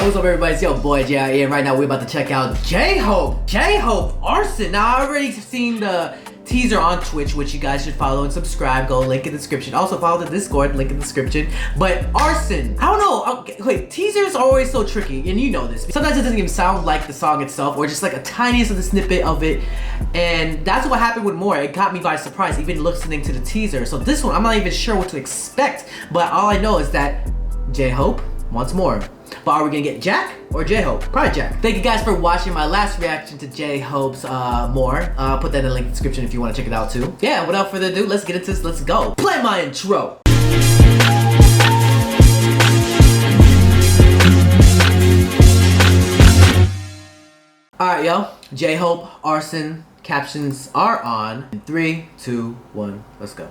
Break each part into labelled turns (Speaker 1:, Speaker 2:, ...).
Speaker 1: Yo, what's up everybody, it's your boy JREAMERS, and right now we're about to check out J-Hope, Arson. Now I already seen the teaser on Twitch, which you guys should follow and subscribe. Go link in the description. Also follow the Discord, link in the description. But Arson, I don't know, okay, wait, teasers are always so tricky, and you know this. Sometimes it doesn't even sound like the song itself, or just like a tiniest of the snippet of it. And that's what happened with More. It got me by surprise, even listening to the teaser. So this one, I'm not even sure what to expect, but all I know is that J-Hope wants more. But are we gonna get Jack or J-Hope? Probably Jack. Thank you guys for watching my last reaction to J-Hope's More. Put that in the link in the description if you want to check it out too. Yeah, without further ado, let's get into this. Let's go. Play my intro. Alright, yo. J-Hope, Arson, captions are on. In 3, 2, 1, let's go.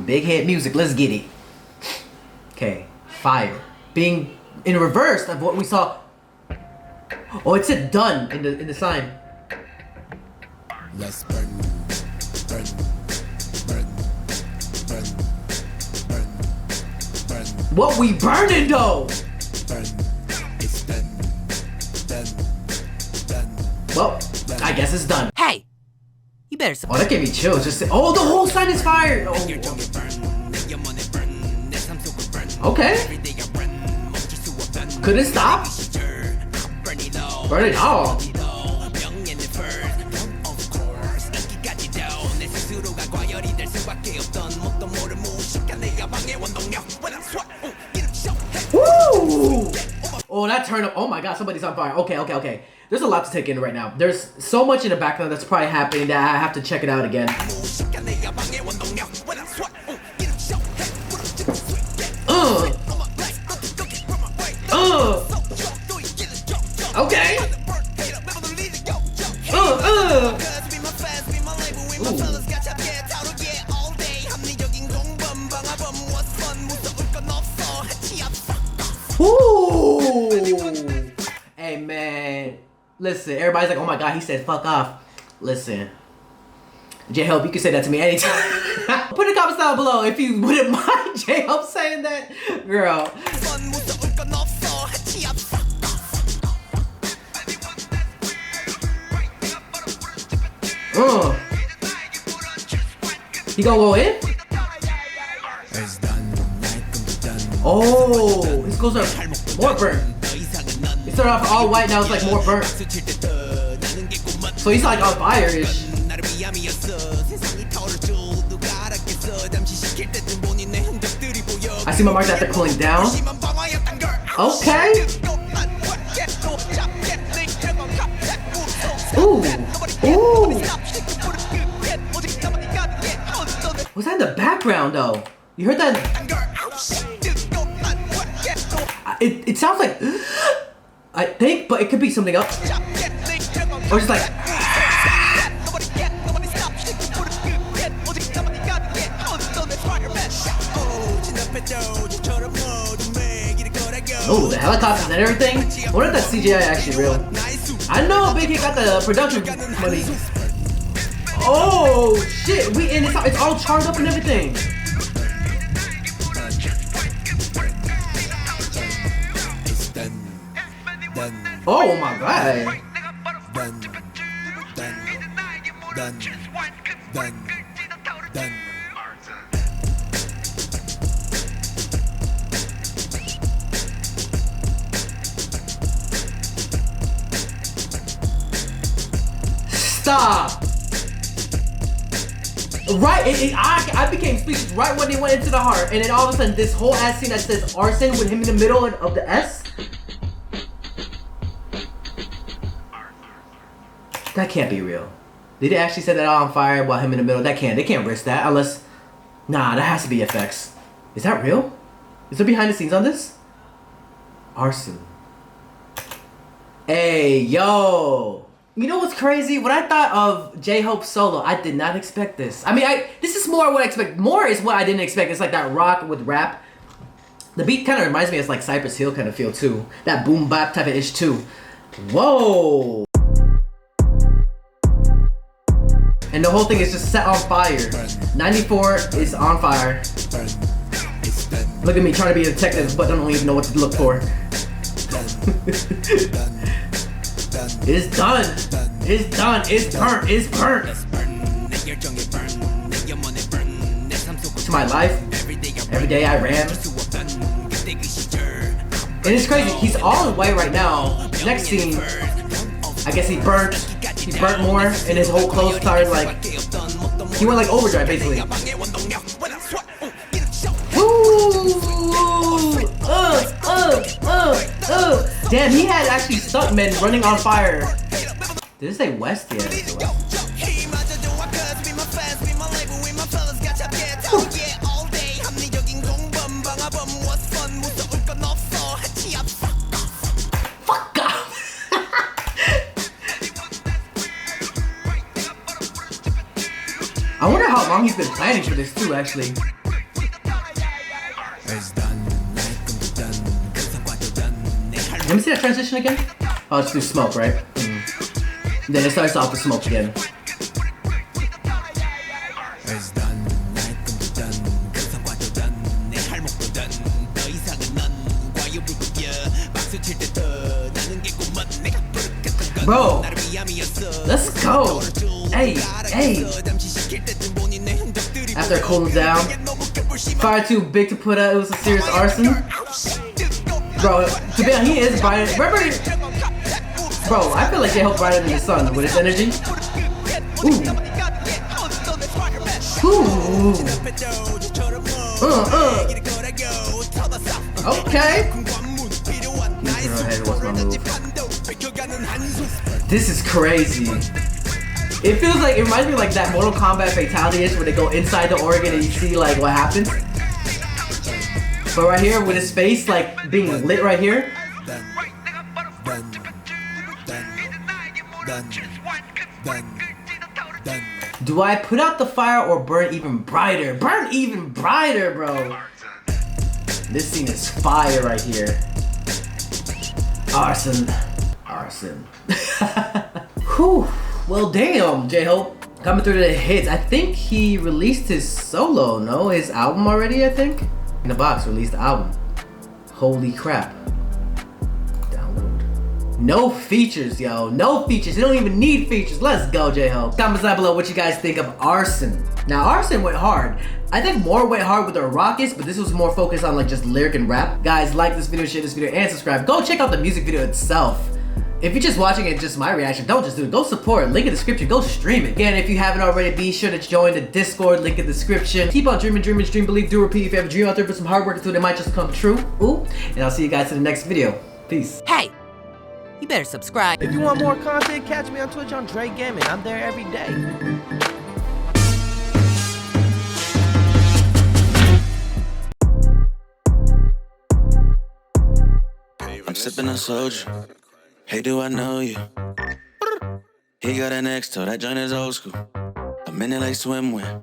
Speaker 1: Big hit music, let's get it. Okay, fire. Being in reverse of what we saw. Oh, it said done in the sign.
Speaker 2: Let's burn, burn, burn, burn, burn, burn.
Speaker 1: What we burning though?
Speaker 2: Burn. It's done, done, done.
Speaker 1: Well, I guess it's done.
Speaker 3: Hey, you better.
Speaker 1: Oh, that gave me chills. Just oh, the whole sign is fired. Oh. Okay. Couldn't stop. Burn it all. Woo! Oh, that turned up. Oh my god, somebody's on fire. Okay. There's a lot to take in right now. There's so much in the background that's probably happening that I have to check it out again. Okay. Ooh. Hey man, listen, everybody's like, oh my god, he said fuck off. Listen, J-Hope, you can say that to me anytime. Put in the comments down below if you wouldn't mind J-Hope saying that. Girl. He gonna go in? Oh, his clothes are more burnt. It started off all white, now it's like more burnt. So he's like on fire-ish. I see my marks after pulling down. Okay. Ooh. What's that in the background though? You heard that? It sounds like I think, but it could be something else. Or just like oh, the helicopters and everything. I wonder if that CGI actually real. I know Big Hit got the production money. Oh shit, it's all charged up and everything. Oh my god. Stop. Right, I became speechless right when they went into the heart, and then all of a sudden this whole ass scene that says Arson with him in the middle of the S. That can't be real. Did they actually set that all on fire while him in the middle? They can't risk that unless, nah, that has to be effects. Is that real? Is there behind the scenes on this? Arson. Hey, yo. You know what's crazy? When I thought of J-Hope solo, I did not expect this. I mean, this is more what I expect. More is what I didn't expect. It's like that rock with rap. The beat kind of reminds me of like Cypress Hill kind of feel too. That boom bap type of ish too. Whoa. And the whole thing is just set on fire. 94 is on fire. Look at me trying to be a detective, but I don't even know what to look for. It's done. It's done. It's burnt. It's burnt. To my life, every day I ran. And it's crazy. He's all in white right now. Next scene, I guess he burnt. He burnt more, and his whole clothes started like. He went like overdrive basically. Damn, he had actually stuntmen running on fire. Did it say West? Yeah, it's West. Fuck off. I wonder how long he's been planning for this too, actually. Let me see that transition again. Oh, it's through smoke, right? Then it starts off with smoke again. Bro, let's go. Hey, hey. After it cools down, fire too big to put out. It was a serious arson. Bro, to be honest, he is brighter. Remember, bro, I feel like J-Hope brighter than the sun with his energy. Ooh. Okay. What's my move? This is crazy. It feels like, it reminds me of like that Mortal Kombat fatality-ish where they go inside the organ and you see like what happens. But right here with his face like being lit right here. Do I put out the fire or burn even brighter? Burn even brighter, bro. This scene is fire right here. Arson. Arson. Whew. Well, damn, J-Hope. Coming through the hits. I think he released his solo, no? His album already, I think? In the box, released the album. Holy crap. Download. No features, yo. No features. They don't even need features. Let's go, J-Hope. Comment down below what you guys think of Arson. Now, Arson went hard. I think more went hard with the Rockets, but this was more focused on like just lyric and rap. Guys, like this video, share this video, and subscribe. Go check out the music video itself. If you're just watching it, just my reaction, don't just do it. Go support. Link in the description. Go stream it. Again, if you haven't already, be sure to join the Discord. Link in the description. Keep on dreaming, dreaming, dream, believe, do, repeat. If you have a dream out there, put some hard work into it, it might just come true. Ooh. And I'll see you guys in the next video. Peace.
Speaker 3: Hey, you better subscribe.
Speaker 4: If you want more content, catch me on Twitch on JREAMERS. I'm there every day.
Speaker 5: I'm sipping on soju. Hey, do I know you? He got an X-toe, that joint is old school. A minute like swimwear.